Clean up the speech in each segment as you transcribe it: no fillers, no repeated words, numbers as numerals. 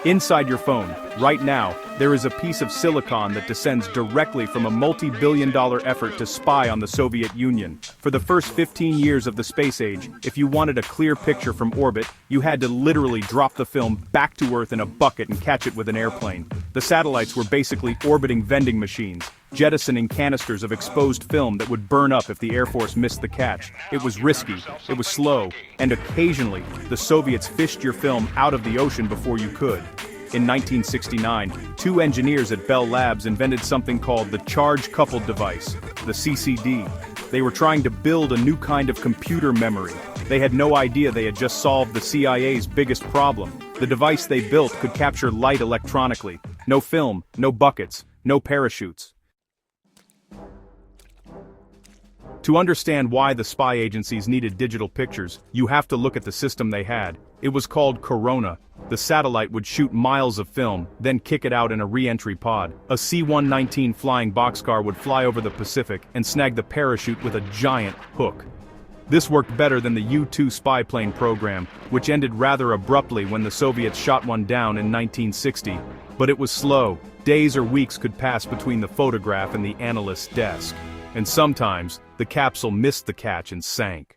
Inside your phone, right now, there is a piece of silicon that descends directly from a multi-billion-dollar effort to spy on the Soviet Union. For the first 15 years of the space age, if you wanted a clear picture from orbit, you had to literally drop the film back to Earth in a bucket and catch it with an airplane. The satellites were basically orbiting vending machines, jettisoning canisters of exposed film that would burn up if the Air Force missed the catch. It was risky, it was slow, and occasionally, the Soviets fished your film out of the ocean before you could. In 1969, two engineers at Bell Labs invented something called the charge-coupled device, the CCD. They were trying to build a new kind of computer memory. They had no idea they had just solved the CIA's biggest problem. The device they built could capture light electronically. No film, no buckets, no parachutes. To understand why the spy agencies needed digital pictures, you have to look at the system they had. It was called Corona. The satellite would shoot miles of film, then kick it out in a re-entry pod. A C-119 flying boxcar would fly over the Pacific and snag the parachute with a giant hook. This worked better than the U-2 spy plane program, which ended rather abruptly when the Soviets shot one down in 1960. But it was slow. Days or weeks could pass between the photograph and the analyst's desk. And sometimes, the capsule missed the catch and sank.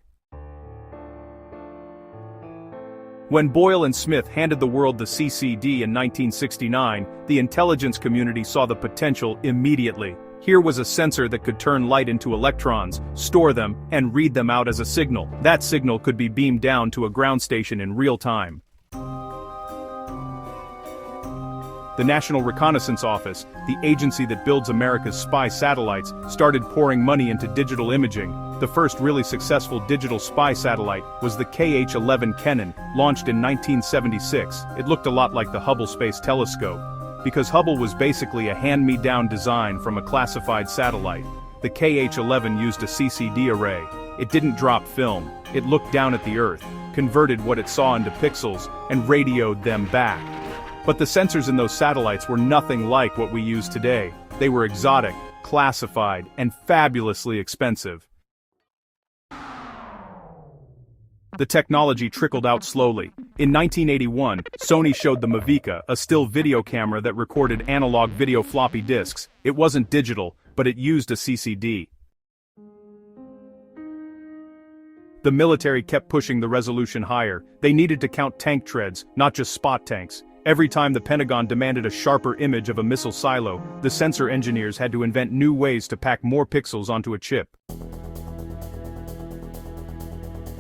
When Boyle and Smith handed the world the CCD in 1969, the intelligence community saw the potential immediately. Here was a sensor that could turn light into electrons, store them, and read them out as a signal. That signal could be beamed down to a ground station in real time. The National Reconnaissance Office, the agency that builds America's spy satellites, started pouring money into digital imaging. The first really successful digital spy satellite was the KH-11 Kennan, launched in 1976. It looked a lot like the Hubble Space Telescope, because Hubble was basically a hand-me-down design from a classified satellite. The KH-11 used a CCD array. It didn't drop film. It looked down at the Earth, converted what it saw into pixels, and radioed them back. But the sensors in those satellites were nothing like what we use today. They were exotic, classified, and fabulously expensive. The technology trickled out slowly. In 1981, Sony showed the Mavica, a still video camera that recorded analog video floppy disks. It wasn't digital, but it used a CCD. The military kept pushing the resolution higher. They needed to count tank treads, not just spot tanks. Every time the Pentagon demanded a sharper image of a missile silo, the sensor engineers had to invent new ways to pack more pixels onto a chip.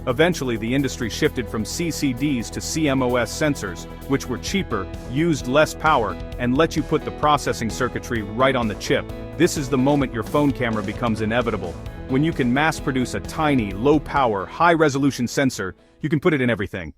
Eventually, the industry shifted from CCDs to CMOS sensors, which were cheaper, used less power, and let you put the processing circuitry right on the chip. This is the moment your phone camera becomes inevitable. When you can mass-produce a tiny, low-power, high-resolution sensor, you can put it in everything.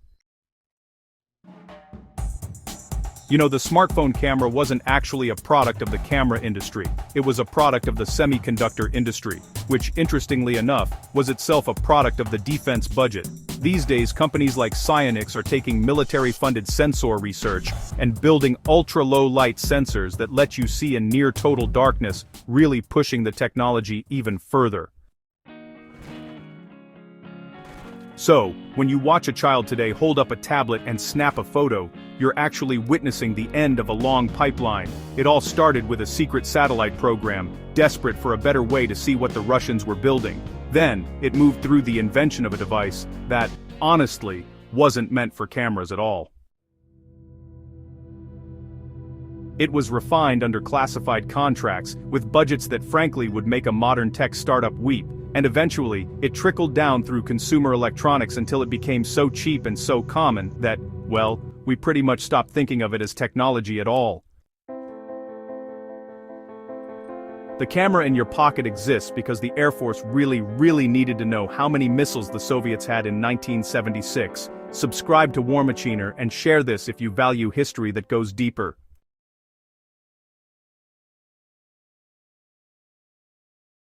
You know, the smartphone camera wasn't actually a product of the camera industry. It was a product of the semiconductor industry, which, interestingly enough, was itself a product of the defense budget. These days, companies like Psyonix are taking military-funded sensor research and building ultra-low-light sensors that let you see in near-total darkness, really pushing the technology even further. So, when you watch a child today hold up a tablet and snap a photo, you're actually witnessing the end of a long pipeline. It all started with a secret satellite program, desperate for a better way to see what the Russians were building. Then, it moved through the invention of a device that, honestly, wasn't meant for cameras at all. It was refined under classified contracts, with budgets that frankly would make a modern tech startup weep. And eventually, it trickled down through consumer electronics until it became so cheap and so common that, well, we pretty much stopped thinking of it as technology at all. The camera in your pocket exists because the Air Force really needed to know how many missiles the Soviets had in 1976. Subscribe to War Machiner and share this if you value history that goes deeper.